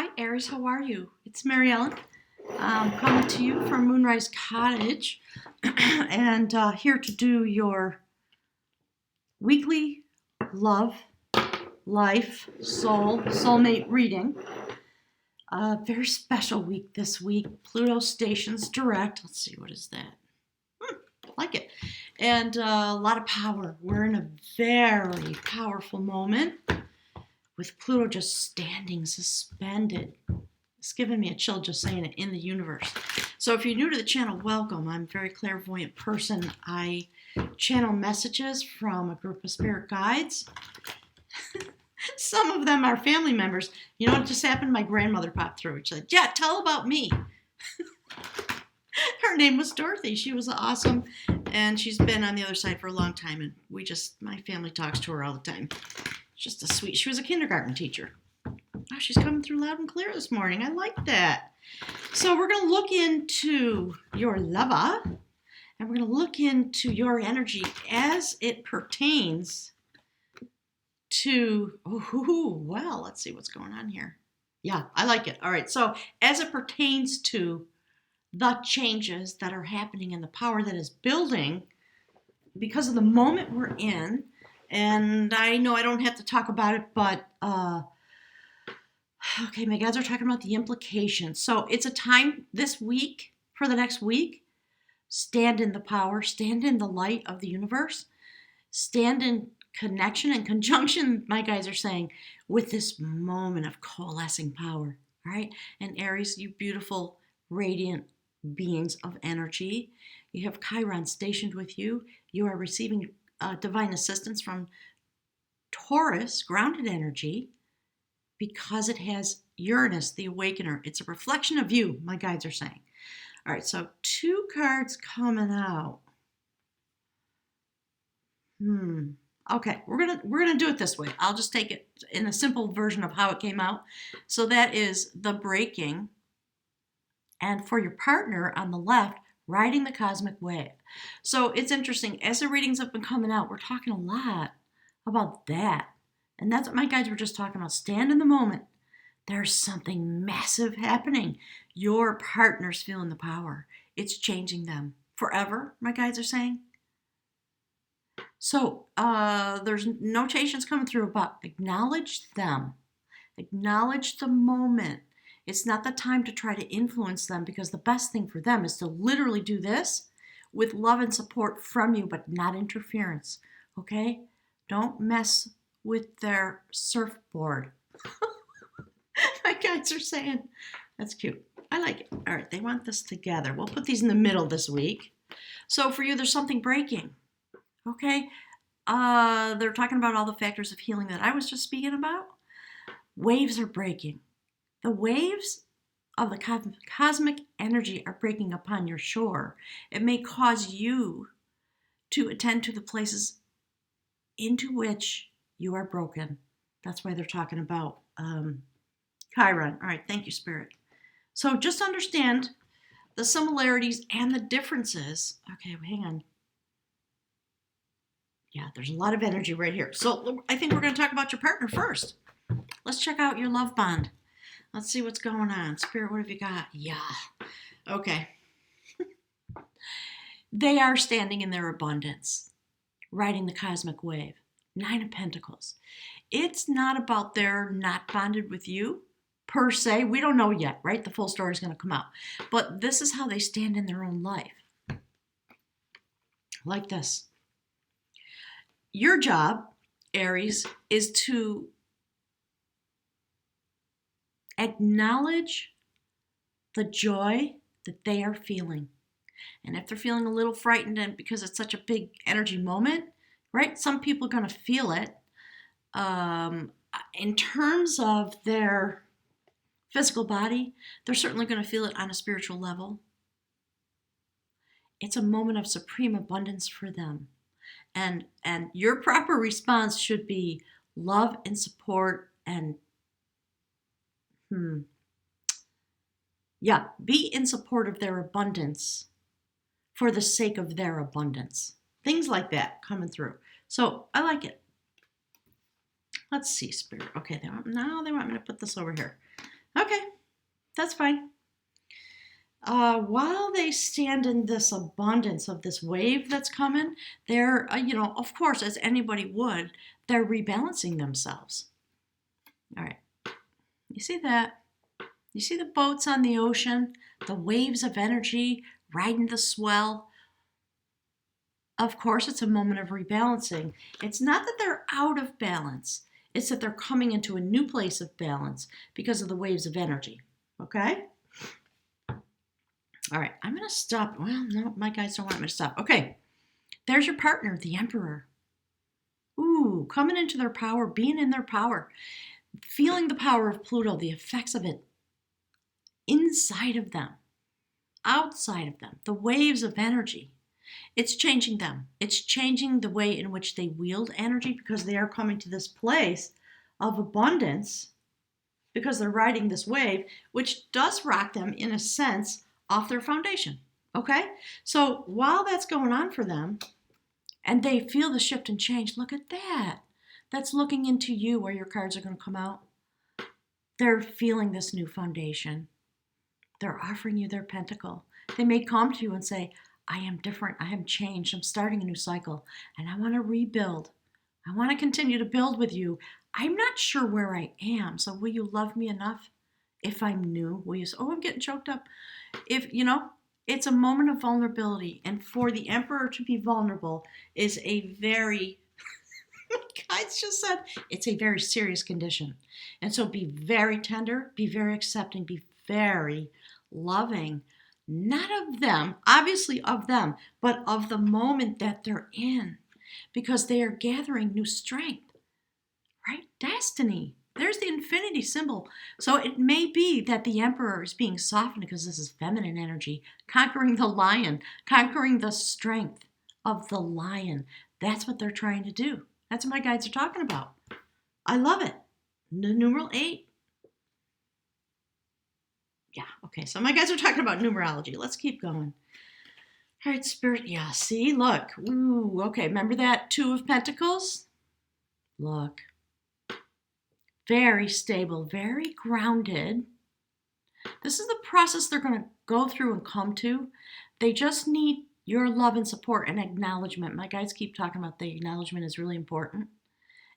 Hi, Aries. How are you? It's Mary Ellen. Coming to you from Moonrise Cottage and here to do your weekly love, life, soulmate reading. Very special week this week. Pluto stations direct. Let's see, what is that? I like it. And a lot of power. We're in a very powerful moment with Pluto just standing suspended. It's giving me a chill just saying it, in the universe. So if you're new to the channel, welcome. I'm a very clairvoyant person. I channel messages from a group of spirit guides. Some of them are family members. You know what just happened? My grandmother popped through. She said, yeah, tell about me. Her name was Dorothy. She was awesome, and she's been on the other side for a long time, and my family talks to her all the time. Just a sweet, she was a kindergarten teacher. Oh, she's coming through loud and clear this morning. I like that. So we're going to look into your lover, and we're going to look into your energy as it pertains to, well, let's see what's going on here. Yeah, I like it. All right, so as it pertains to the changes that are happening and the power that is building because of the moment we're in, and I know I don't have to talk about it, but okay, my guides are talking about the implications. So it's a time this week, for the next week, stand in the power, stand in the light of the universe, stand in connection and conjunction, my guides are saying, with this moment of coalescing power, all right? And Aries, you beautiful, radiant beings of energy, you have Chiron stationed with you. You are receiving divine assistance from Taurus, grounded energy, because it has Uranus, the awakener. It's a reflection of you, my guides are saying. All right, so 2 cards coming out. Okay, we're gonna do it this way. I'll just take it in a simple version of how it came out. So that is the breaking, and for your partner on the left, riding the cosmic wave. So it's interesting. As the readings have been coming out, we're talking a lot about that. And that's what my guides were just talking about. Stand in the moment. There's something massive happening. Your partner's feeling the power. It's changing them forever, my guides are saying. So there's notations coming through about acknowledge them. Acknowledge the moment. It's not the time to try to influence them, because the best thing for them is to literally do this with love and support from you, but not interference, okay? Don't mess with their surfboard. My guides are saying, that's cute. I like it. All right, they want this together. We'll put these in the middle this week. So for you, there's something breaking, okay? They're talking about all the factors of healing that I was just speaking about. Waves are breaking. The waves of the cosmic energy are breaking upon your shore. It may cause you to attend to the places into which you are broken. That's why they're talking about Chiron. All right, thank you, Spirit. So just understand the similarities and the differences. Okay, hang on. Yeah, there's a lot of energy right here. So I think we're going to talk about your partner first. Let's check out your love bond. Let's see what's going on. Spirit, what have you got? Yeah. Okay. They are standing in their abundance, riding the cosmic wave. 9 of Pentacles. It's not about they're not bonded with you, per se. We don't know yet, right? The full story is going to come out. But this is how they stand in their own life. Like this. Your job, Aries, is to acknowledge the joy that they are feeling. And if they're feeling a little frightened, and because it's such a big energy moment, right? Some people are going to feel it. In terms of their physical body, they're certainly going to feel it on a spiritual level. It's a moment of supreme abundance for them. And your proper response should be love and support and be in support of their abundance for the sake of their abundance. Things like that coming through. So I like it. Let's see, Spirit. Okay, they want me to put this over here. Okay, that's fine. While they stand in this abundance of this wave that's coming, they're, of course, as anybody would, they're rebalancing themselves. All right, you see that? You see the boats on the ocean, the waves of energy riding the swell? Of course, it's a moment of rebalancing. It's not that they're out of balance, it's that they're coming into a new place of balance because of the waves of energy. Okay? All right, I'm going to stop. Well, no, my guys don't want me to stop. Okay, there's your partner, the Emperor. Ooh, coming into their power, being in their power, feeling the power of Pluto, the effects of it inside of them, outside of them, the waves of energy. It's changing them. It's changing the way in which they wield energy because they are coming to this place of abundance because they're riding this wave, which does rock them in a sense off their foundation. Okay? So while that's going on for them and they feel the shift and change, look at that. That's looking into you where your cards are going to come out. They're feeling this new foundation. They're offering you their pentacle. They may come to you and say, I am different. I am changed. I'm starting a new cycle and I want to rebuild. I want to continue to build with you. I'm not sure where I am. So will you love me enough? If I'm new, will you say, oh, I'm getting choked up. If, it's a moment of vulnerability. And for the Emperor to be vulnerable is a very, guys just said, it's a very serious condition. And so be very tender, be very accepting, be very loving, not of them, obviously of them, but of the moment that they're in, because they are gathering new strength, right? Destiny. There's the infinity symbol. So it may be that the Emperor is being softened because this is feminine energy, conquering the lion, conquering the strength of the lion. That's what they're trying to do. That's what my guides are talking about. I love it. Numeral 8. Yeah, okay, so my guys are talking about numerology. Let's keep going. All right, Spirit, yeah, see, look. Ooh, okay, remember that 2 of Pentacles? Look. Very stable, very grounded. This is the process they're going to go through and come to. They just need your love and support and acknowledgement. My guides keep talking about the acknowledgement is really important.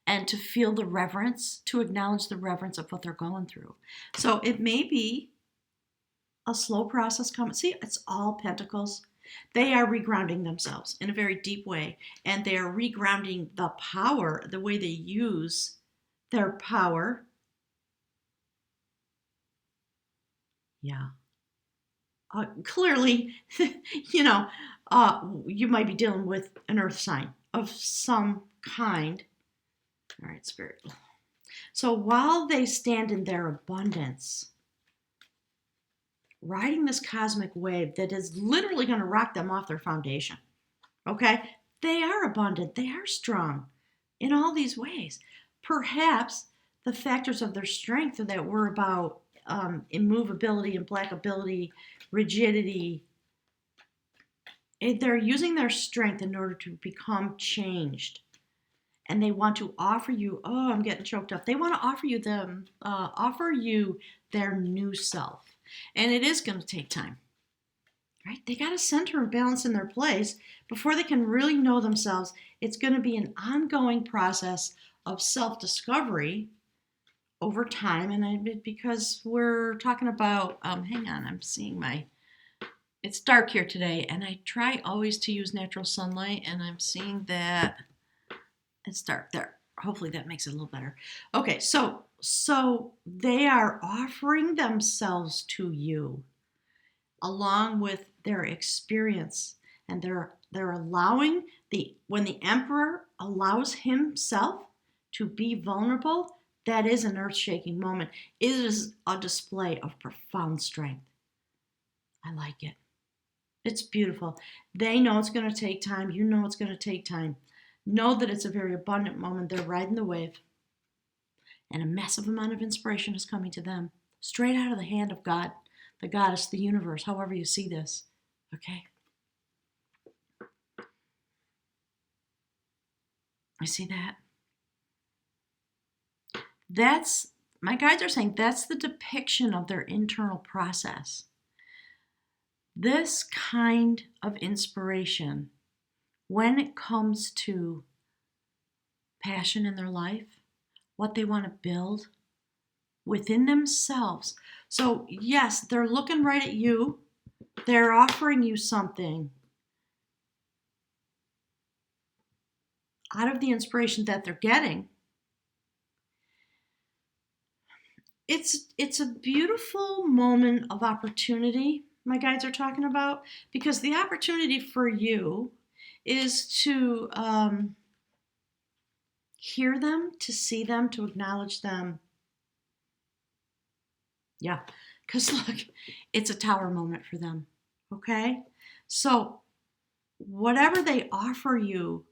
And to feel the reverence, to acknowledge the reverence of what they're going through. So it may be a slow process coming. See, it's all Pentacles. They are regrounding themselves in a very deep way. And they are regrounding the power, the way they use their power. Yeah. Clearly, you might be dealing with an earth sign of some kind. All right, Spirit. So while they stand in their abundance, riding this cosmic wave that is literally going to rock them off their foundation, okay? They are abundant. They are strong in all these ways. Perhaps the factors of their strength that were about immovability, implacability, rigidity, they're using their strength in order to become changed. And they want to offer you, oh, I'm getting choked up. They want to offer you their new self. And it is going to take time, right? They got to center and balance in their place before they can really know themselves. It's going to be an ongoing process of self-discovery over time. And because we're talking about, hang on, I'm seeing it's dark here today, and I try always to use natural sunlight, and I'm seeing that it's dark there. Hopefully that makes it a little better. Okay, so they are offering themselves to you along with their experience, and they're allowing when the Emperor allows himself to be vulnerable, that is an earth-shaking moment. It is a display of profound strength. I like it. It's beautiful. They know it's going to take time. You know it's going to take time. Know that it's a very abundant moment. They're riding the wave. And a massive amount of inspiration is coming to them, straight out of the hand of God, the goddess, the universe, however you see this. Okay? I see that. That's my guides are saying that's the depiction of their internal process. This kind of inspiration, when it comes to passion in their life, what they want to build within themselves. So, yes, they're looking right at you. They're offering you something out of the inspiration that they're getting. It's a beautiful moment of opportunity, my guides are talking about, because the opportunity for you is to hear them, to see them, to acknowledge them. Yeah, because look, it's a tower moment for them, okay? So whatever they offer you,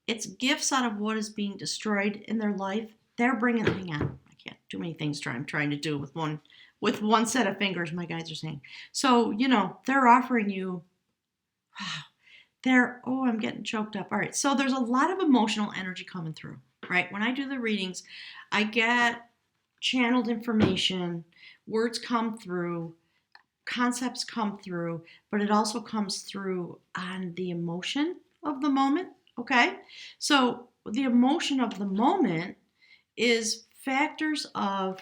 it's gifts out of what is being destroyed in their life. They're bringing, hang on, I can't, too many things I'm trying to do with one set of fingers, my guides are saying. So, they're offering you, I'm getting choked up. All right, so there's a lot of emotional energy coming through, right? When I do the readings, I get channeled information, words come through, concepts come through, but it also comes through on the emotion of the moment, okay? So the emotion of the moment is factors of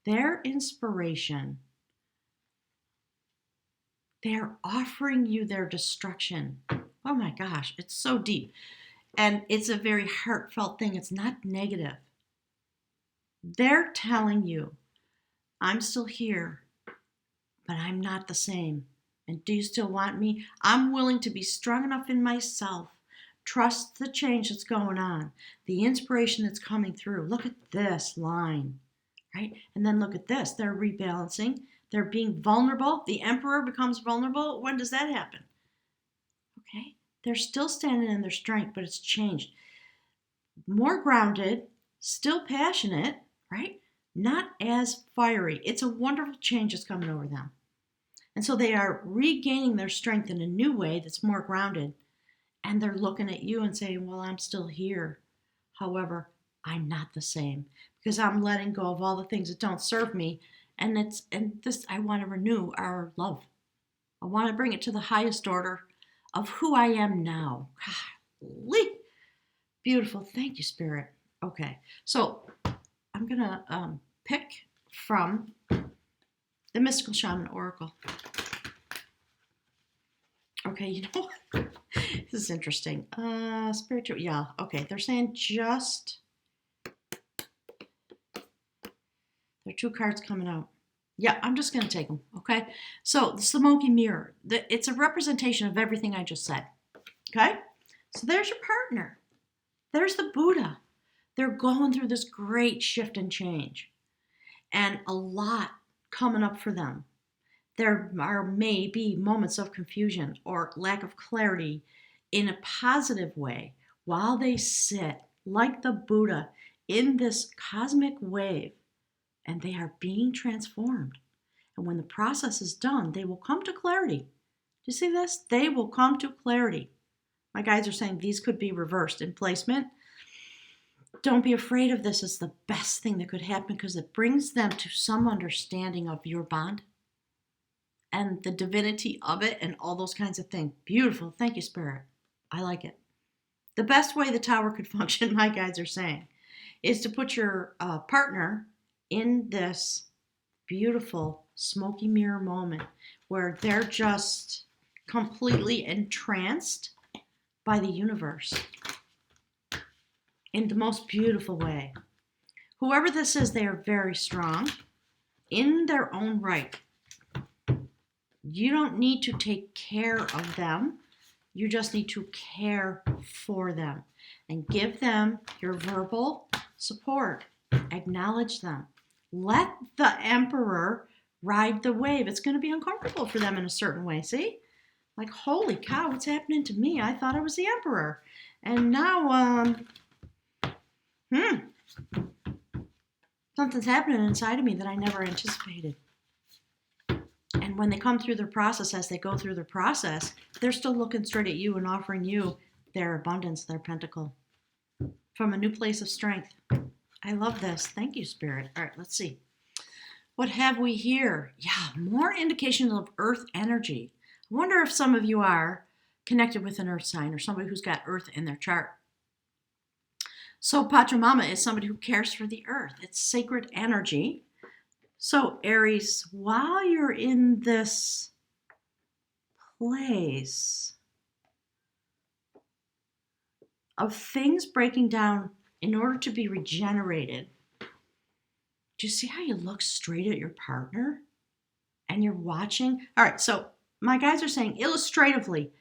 their inspiration. They're offering you their destruction. Oh my gosh, it's so deep. And it's a very heartfelt thing. It's not negative. They're telling you, I'm still here, but I'm not the same. And do you still want me? I'm willing to be strong enough in myself. Trust the change that's going on, the inspiration that's coming through. Look at this line, right? And then look at this. They're rebalancing. They're being vulnerable. The emperor becomes vulnerable. When does that happen? Okay. They're still standing in their strength, but it's changed. More grounded, still passionate, right? Not as fiery. It's a wonderful change that's coming over them. And so they are regaining their strength in a new way that's more grounded. And they're looking at you and saying, well, I'm still here. However, I'm not the same because I'm letting go of all the things that don't serve me. And I want to renew our love. I want to bring it to the highest order of who I am now. Golly. Beautiful. Thank you, Spirit. Okay. So I'm going to pick from the Mystical Shaman Oracle. Okay, you know what? This is interesting. Spiritual, yeah. Okay, they're saying just, there are 2 cards coming out. Yeah, I'm just going to take them, okay? So the smoky mirror, it's a representation of everything I just said, okay? So there's your partner. There's the Buddha. They're going through this great shift and change and a lot coming up for them. There are maybe moments of confusion or lack of clarity in a positive way while they sit like the Buddha in this cosmic wave and they are being transformed. And when the process is done, they will come to clarity. Do you see this? They will come to clarity. My guides are saying these could be reversed in placement. Don't be afraid of this. It's the best thing that could happen because it brings them to some understanding of your bond and the divinity of it and all those kinds of things. Beautiful. Thank you, Spirit. I like it. The best way the tower could function, my guides are saying, is to put your partner in this beautiful smoky mirror moment where they're just completely entranced by the universe in the most beautiful way. Whoever this is, they are very strong in their own right. You don't need to take care of them. You just need to care for them and give them your verbal support. Acknowledge them. Let the emperor ride the wave. It's going to be uncomfortable for them in a certain way. See? Like, holy cow, what's happening to me? I thought I was the emperor. And now, something's happening inside of me that I never anticipated. And when they come through their process, as they go through their process, they're still looking straight at you and offering you their abundance, their pentacle, from a new place of strength. I love this. Thank you, Spirit. All right, let's see. What have we here? Yeah, more indications of earth energy. I wonder if some of you are connected with an earth sign or somebody who's got earth in their chart. So Pachamama is somebody who cares for the earth. It's sacred energy. So Aries, while you're in this place of things breaking down in order to be regenerated, do you see how you look straight at your partner and you're watching? All right, so my guys are saying illustratively,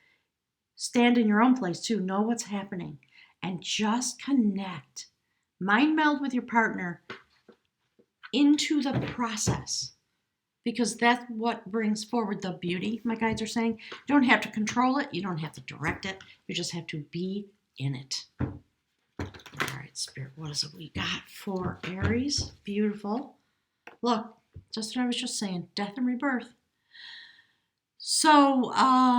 stand in your own place too, know what's happening, and just connect. Mind meld with your partner into the process, because that's what brings forward the beauty, my guides are saying. You don't have to control it, you don't have to direct it, you just have to be in it. All right, Spirit, what is it we got for Aries? Beautiful. Look, just what I was just saying, death and rebirth. So,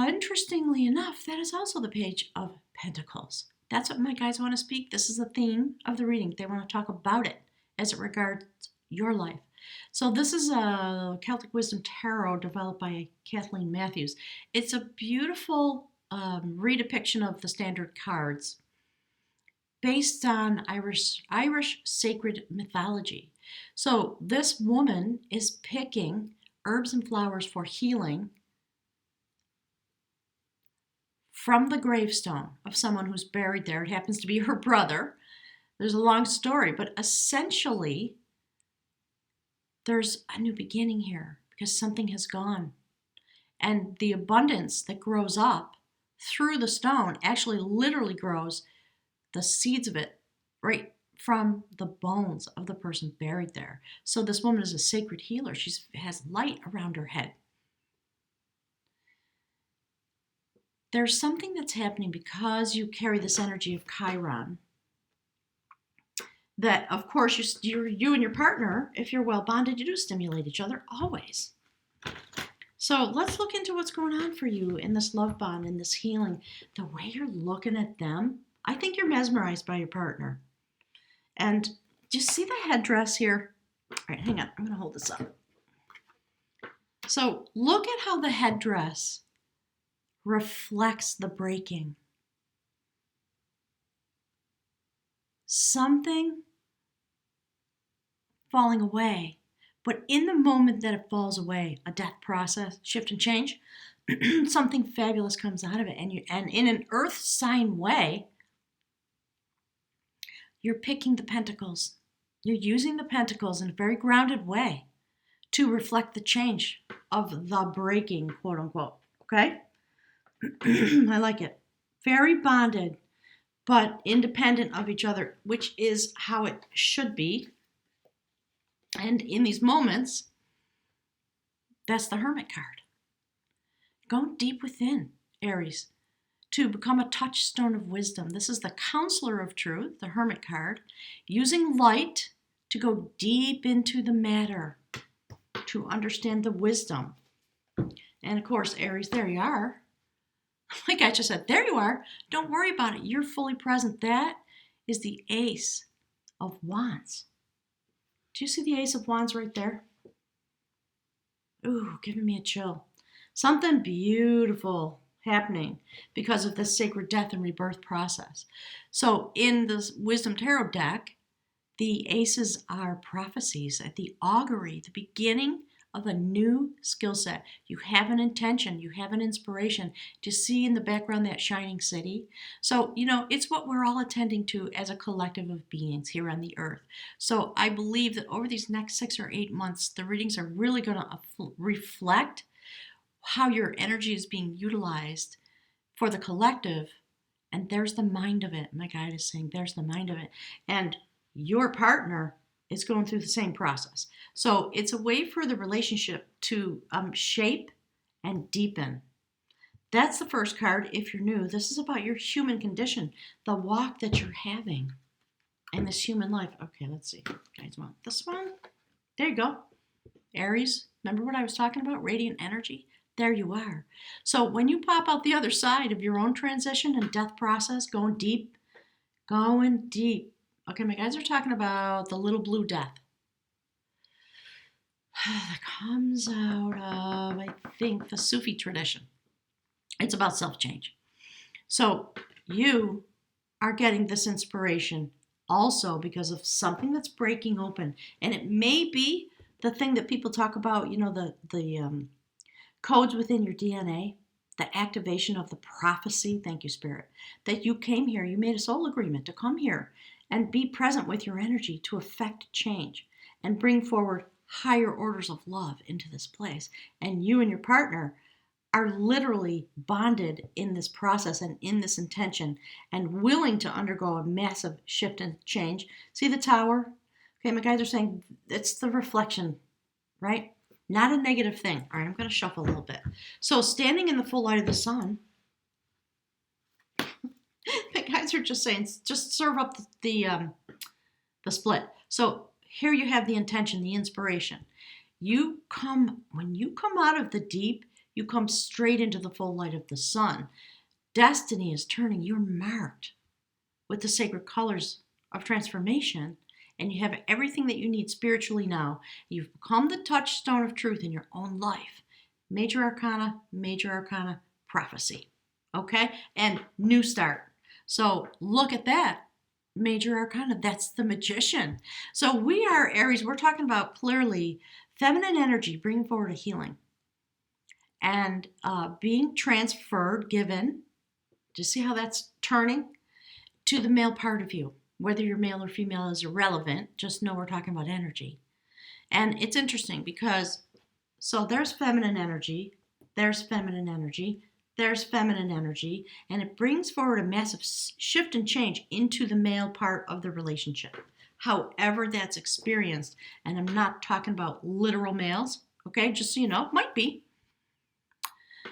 interestingly enough, that is also the Page of Pentacles. That's what my guides want to speak. This is the theme of the reading. They want to talk about it as it regards your life. So this is a Celtic Wisdom Tarot developed by Kathleen Matthews. It's a beautiful redepiction of the standard cards based on Irish sacred mythology. So this woman is picking herbs and flowers for healing from the gravestone of someone who's buried there. It happens to be her brother. There's a long story, but essentially there's a new beginning here because something has gone. And the abundance that grows up through the stone actually literally grows, the seeds of it, right from the bones of the person buried there. So this woman is a sacred healer. She has light around her head. There's something that's happening because you carry this energy of Chiron that, of course, you and your partner, if you're well bonded, you do stimulate each other always. So let's look into what's going on for you in this love bond, in this healing. The way you're looking at them, I think you're mesmerized by your partner. And do you see the headdress here? All right, hang on. I'm going to hold this up. So look at how the headdress reflects the breaking. Something falling away. But in the moment that it falls away, a death process, shift and change, something fabulous comes out of it. And in an earth sign way, you're picking the pentacles. You're using the pentacles in a very grounded way to reflect the change of the breaking, quote unquote. Okay? I like it. Very bonded, but independent of each other, which is how it should be. And in these moments, that's the Hermit card. Go deep within, Aries, to become a touchstone of wisdom. This is the Counselor of Truth, the Hermit card, using light to go deep into the matter, to understand the wisdom. And of course, Aries, there you are. Like I just said, there you are. Don't worry about it. You're fully present. That is the Ace of Wands. Do you see the Ace of Wands right there? Ooh, giving me a chill. Something beautiful happening because of this sacred death and rebirth process. So in the Wisdom Tarot deck, the aces are prophecies at the augury, the beginning of a new skill set. You have an intention, you have an inspiration. Do you see in the background that shining city? So, it's what we're all attending to as a collective of beings here on the earth. So I believe that over these next 6 or 8 months, the readings are really going to reflect how your energy is being utilized for the collective. And there's the mind of it. My guide is saying there's the mind of it. And your partner is going through the same process. So it's a way for the relationship to shape and deepen. That's the first card. If you're new, this is about your human condition, the walk that you're having in this human life. Okay, let's see. Guys, want this one? There you go. Aries, remember what I was talking about? Radiant energy? There you are. So when you pop out the other side of your own transition and death process, going deep, Okay, my guys are talking about the little blue death. That comes out of, I think, the Sufi tradition. It's about self-change. So you are getting this inspiration also because of something that's breaking open. And it may be the thing that people talk about, the codes within your DNA, the activation of the prophecy, thank you, Spirit, that you came here, you made a soul agreement to come here and be present with your energy to affect change and bring forward higher orders of love into this place. And you and your partner are literally bonded in this process and in this intention and willing to undergo a massive shift and change. See the tower? Okay, my guys are saying it's the reflection, right? Not a negative thing. All right, I'm going to shuffle a little bit. So standing in the full light of the sun, the guys are just saying, just serve up the split. So here you have the intention, the inspiration. When you come out of the deep, you come straight into the full light of the sun. Destiny is turning. You're marked with the sacred colors of transformation, and you have everything that you need spiritually now. You've become the touchstone of truth in your own life. Major arcana, prophecy. Okay? And new start. So look at that. Major arcana, that's the magician. So we are Aries. We're talking about clearly feminine energy bringing forward a healing and being transferred, given, do you see how that's turning? To the male part of you. Whether you're male or female is irrelevant. Just know we're talking about energy. And it's interesting because, so there's feminine energy, there's feminine energy, there's feminine energy, and it brings forward a massive shift and change into the male part of the relationship. However that's experienced, and I'm not talking about literal males, okay, just so you know, might be.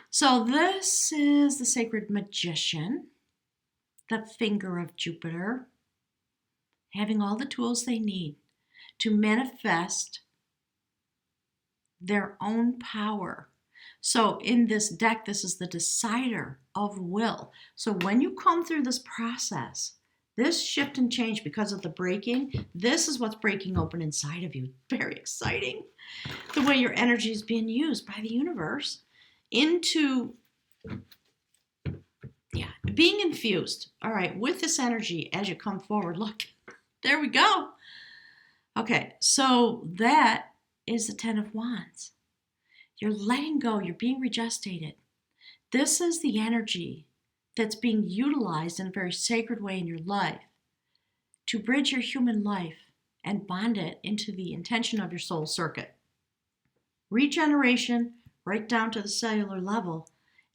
So this is the sacred magician, the finger of Jupiter, having all the tools they need to manifest their own power. So in this deck, this is the decider of will. So when you come through this process, this shift and change because of the breaking, this is what's breaking open inside of you. Very exciting. The way your energy is being used by the universe into being infused, all right, with this energy as you come forward. Look, there we go. Okay, so that is the Ten of Wands. You're letting go. You're being regestated. This is the energy that's being utilized in a very sacred way in your life to bridge your human life and bond it into the intention of your soul circuit. Regeneration right down to the cellular level.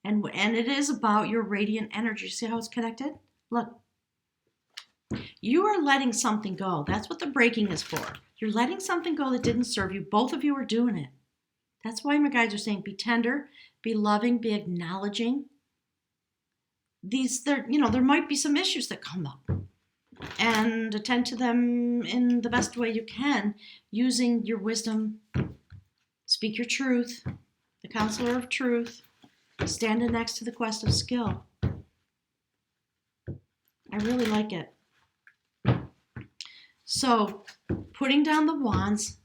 And it is about your radiant energy. See how it's connected? Look. You are letting something go. That's what the breaking is for. You're letting something go that didn't serve you. Both of you are doing it. That's why my guides are saying be tender, be loving, be acknowledging. There might be some issues that come up. And attend to them in the best way you can, using your wisdom. Speak your truth. The counselor of truth. Standing next to the quest of skill. I really like it. So, putting down the wands,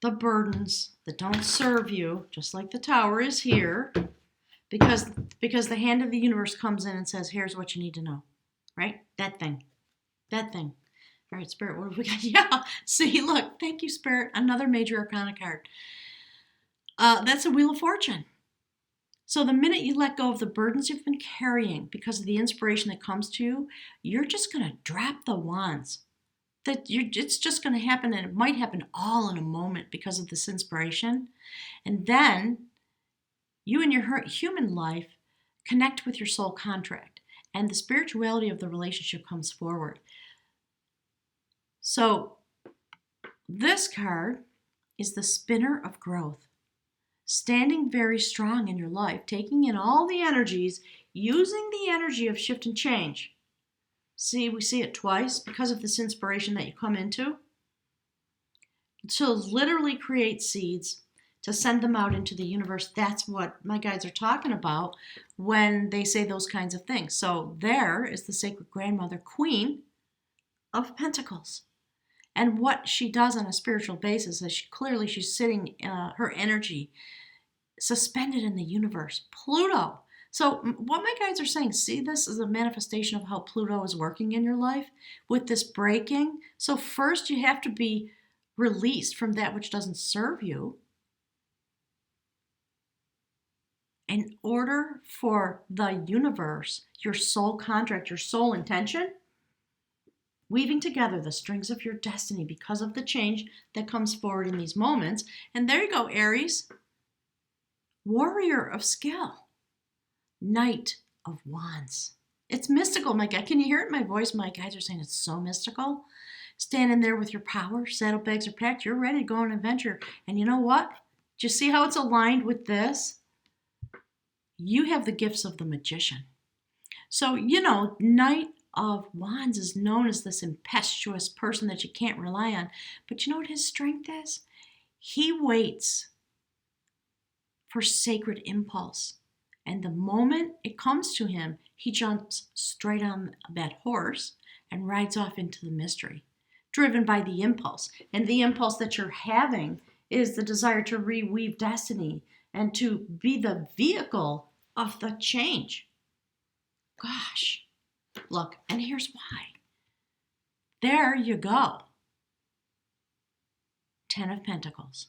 the burdens that don't serve you, just like the tower is here, because the hand of the universe comes in and says, here's what you need to know, right? That thing. All right, Spirit, what have we got? Yeah, see, look, thank you, Spirit. Another major arcana card. That's a Wheel of Fortune. So the minute you let go of the burdens you've been carrying because of the inspiration that comes to you, you're just going to drop the wands. It's just going to happen, and it might happen all in a moment because of this inspiration. And then you in your human life connect with your soul contract, and the spirituality of the relationship comes forward. So this card is the spinner of growth. Standing very strong in your life, taking in all the energies, using the energy of shift and change. See, we see it twice because of this inspiration that you come into. To literally create seeds, to send them out into the universe. That's what my guides are talking about when they say those kinds of things. So there is the sacred grandmother queen of Pentacles. And what she does on a spiritual basis is she's sitting, her energy suspended in the universe. Pluto. So what my guides are saying, see this as a manifestation of how Pluto is working in your life with this breaking. So first you have to be released from that which doesn't serve you in order for the universe, your soul contract, your soul intention, weaving together the strings of your destiny because of the change that comes forward in these moments. And there you go, Aries. Warrior of skill. Knight of Wands. It's mystical, my guy. Can you hear it in my voice? My guides are saying it's so mystical. Standing there with your power, saddlebags are packed, you're ready to go on an adventure. And you know what? Do you see how it's aligned with this? You have the gifts of the magician. So, Knight of Wands is known as this impetuous person that you can't rely on. But you know what his strength is? He waits for sacred impulse. And the moment it comes to him, he jumps straight on that horse and rides off into the mystery, driven by the impulse. And the impulse that you're having is the desire to reweave destiny and to be the vehicle of the change. Gosh, look, and here's why. There you go. 10 of Pentacles.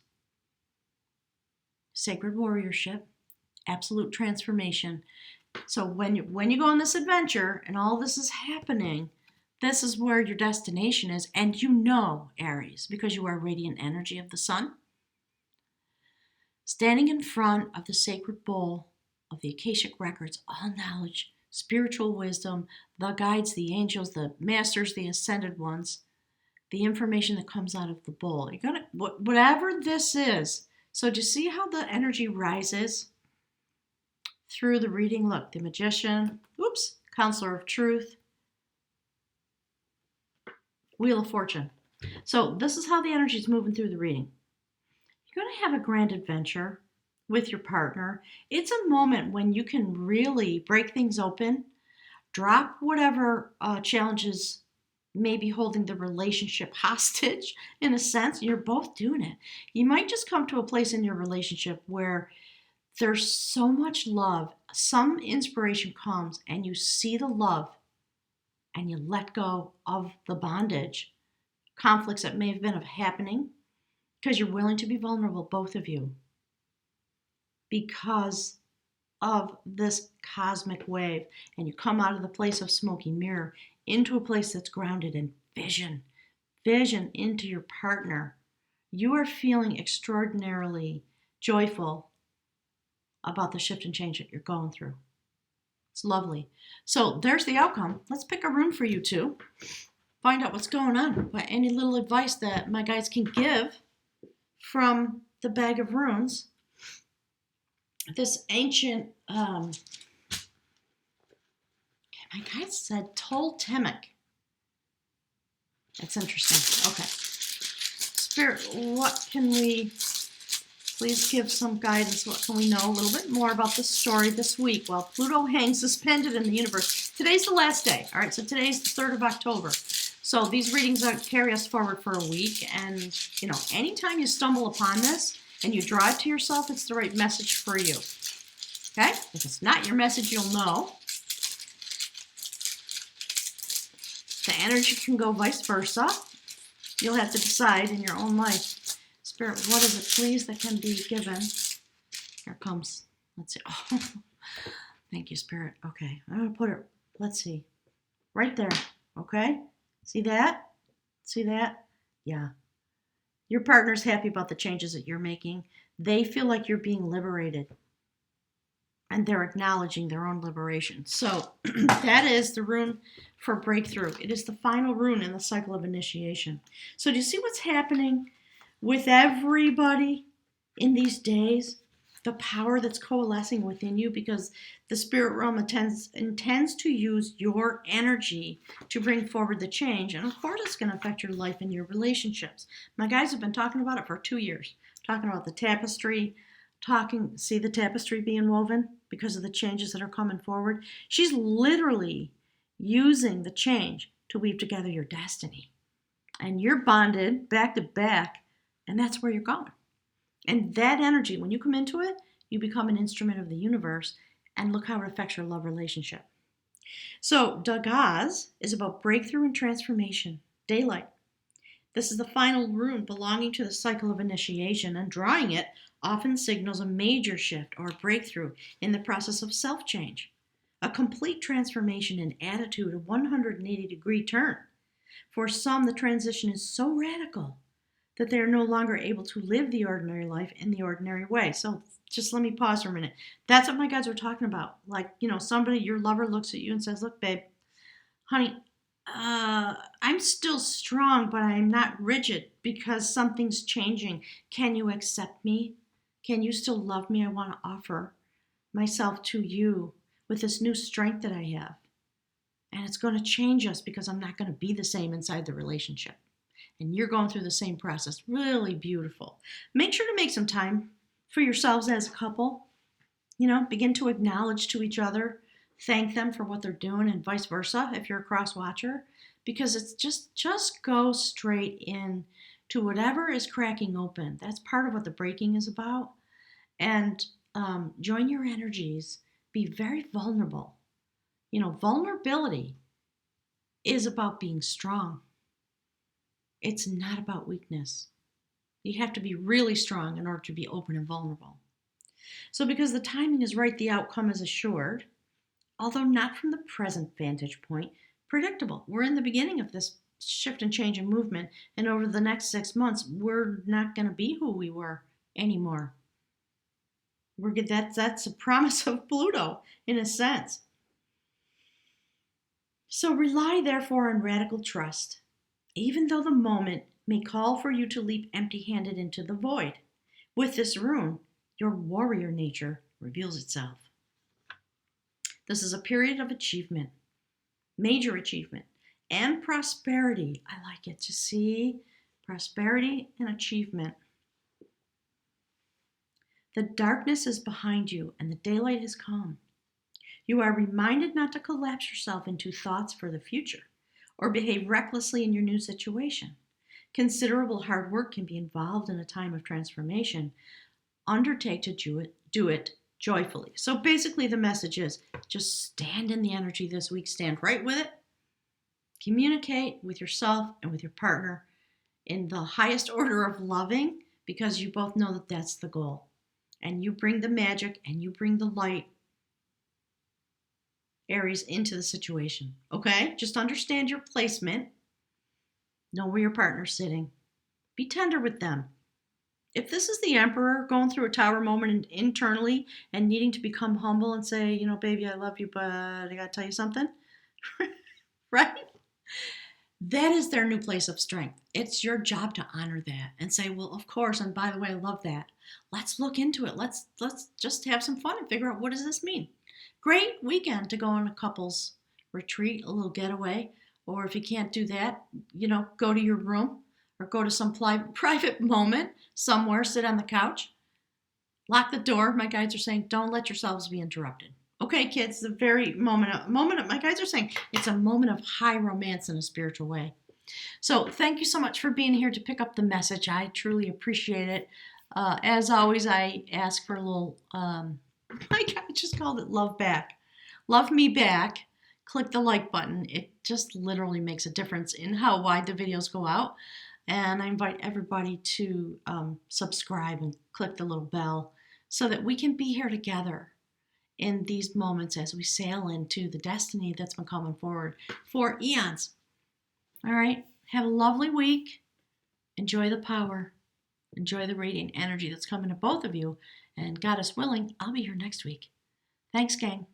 Sacred warriorship, absolute transformation. So when you go on this adventure and all this is happening, this is where your destination is. And Aries, because you are radiant energy of the sun, standing in front of the sacred bowl of the Akashic records, all knowledge, spiritual wisdom, the guides, the angels, the masters, the ascended ones, the information that comes out of the bowl. You're gonna, whatever this is. So do you see how the energy rises through the reading? Look, the magician, counselor of truth, wheel of fortune. So this is how the energy is moving through the reading. You're going to have a grand adventure with your partner. It's a moment when you can really break things open, drop whatever challenges may be holding the relationship hostage, in a sense. You're both doing it. You might just come to a place in your relationship where there's so much love, some inspiration comes, and you see the love, and you let go of the bondage, conflicts that may have been happening, because you're willing to be vulnerable, both of you, because of this cosmic wave. And you come out of the place of smoky mirror into a place that's grounded in vision into your partner. You are feeling extraordinarily joyful about the shift and change that you're going through. It's lovely. So there's the outcome. Let's pick a rune for you two. Find out what's going on. But any little advice that my guides can give from the bag of runes. This ancient, my guides said Toltemic. That's interesting. Okay. Spirit, what can we, please give some guidance. What can we know a little bit more about the story this week while Pluto hangs suspended in the universe? Today's the last day. All right, so today's the 3rd of October. So these readings carry us forward for a week. And, anytime you stumble upon this and you draw it to yourself, it's the right message for you. Okay? If it's not your message, you'll know. The energy can go vice versa. You'll have to decide in your own life. Spirit, what is it, please, that can be given? Here it comes. Let's see. Oh, thank you, Spirit. Okay, I'm going to put it, let's see, right there. Okay? See that? See that? Yeah. Your partner's happy about the changes that you're making. They feel like you're being liberated. And they're acknowledging their own liberation. So that is the rune for breakthrough. It is the final rune in the cycle of initiation. So do you see what's happening with everybody in these days? The power that's coalescing within you, because the spirit realm intends to use your energy to bring forward the change. And of course it's going to affect your life and your relationships. My guys have been talking about it for 2 years. Talking about the tapestry, see the tapestry being woven because of the changes that are coming forward. She's literally using the change to weave together your destiny. And you're bonded back to back, and that's where you're going. And that energy, when you come into it, you become an instrument of the universe, and look how it affects your love relationship. So, Dagaz is about breakthrough and transformation, daylight. This is the final rune belonging to the cycle of initiation, and drawing it often signals a major shift or breakthrough in the process of self-change, a complete transformation in attitude, a 180-degree turn. For some, the transition is so radical that they are no longer able to live the ordinary life in the ordinary way. So just let me pause for a minute. That's what my guides are talking about. Like, somebody, your lover looks at you and says, look, babe, honey, I'm still strong, but I'm not rigid because something's changing. Can you accept me? Can you still love me? I want to offer myself to you with this new strength that I have. And it's going to change us because I'm not going to be the same inside the relationship. And you're going through the same process. Really beautiful. Make sure to make some time for yourselves as a couple. Begin to acknowledge to each other, thank them for what they're doing, and vice versa if you're a cross watcher, because it's just go straight in to whatever is cracking open. That's part of what the breaking is about. And join your energies. Be very vulnerable. Vulnerability is about being strong. It's not about weakness. You have to be really strong in order to be open and vulnerable. So because the timing is right, the outcome is assured, although not from the present vantage point, predictable. We're in the beginning of this shift and change and movement, and over the next 6 months, we're not going to be who we were anymore. That's a promise of Pluto, in a sense. So rely, therefore, on radical trust, even though the moment may call for you to leap empty-handed into the void. With this rune, your warrior nature reveals itself. This is a period of achievement, major achievement, and prosperity. I like it. To see prosperity and achievement. The darkness is behind you, and the daylight has come. You are reminded not to collapse yourself into thoughts for the future or behave recklessly in your new situation. Considerable hard work can be involved in a time of transformation. Undertake to do it joyfully. So basically the message is just stand in the energy this week, stand right with it. Communicate with yourself and with your partner in the highest order of loving, because you both know that that's the goal. And you bring the magic and you bring the light, Aries, into the situation. Okay? Just understand your placement. Know where your partner's sitting. Be tender with them. If this is the Emperor going through a tower moment internally and needing to become humble and say, baby, I love you, but I got to tell you something, right? That is their new place of strength. It's your job to honor that and say, well, of course, and by the way, I love that. Let's look into it. Let's just have some fun and figure out, what does this mean? Great weekend to go on a couples retreat, a little getaway. Or if you can't do that, go to your room or go to some private moment somewhere, sit on the couch, lock the door. My guides are saying, don't let yourselves be interrupted. Okay, kids, the very moment of, my guides are saying it's a moment of high romance in a spiritual way. So thank you so much for being here to pick up the message. I truly appreciate it. As always, I ask for a little, my guide just called it love back. Love me back. Click the like button. It just literally makes a difference in how wide the videos go out. And I invite everybody to subscribe and click the little bell so that we can be here together in these moments as we sail into the destiny that's been coming forward for eons. All right. Have a lovely week. Enjoy the power. Enjoy the radiant energy that's coming to both of you. And Goddess willing, I'll be here next week. Thanks, gang.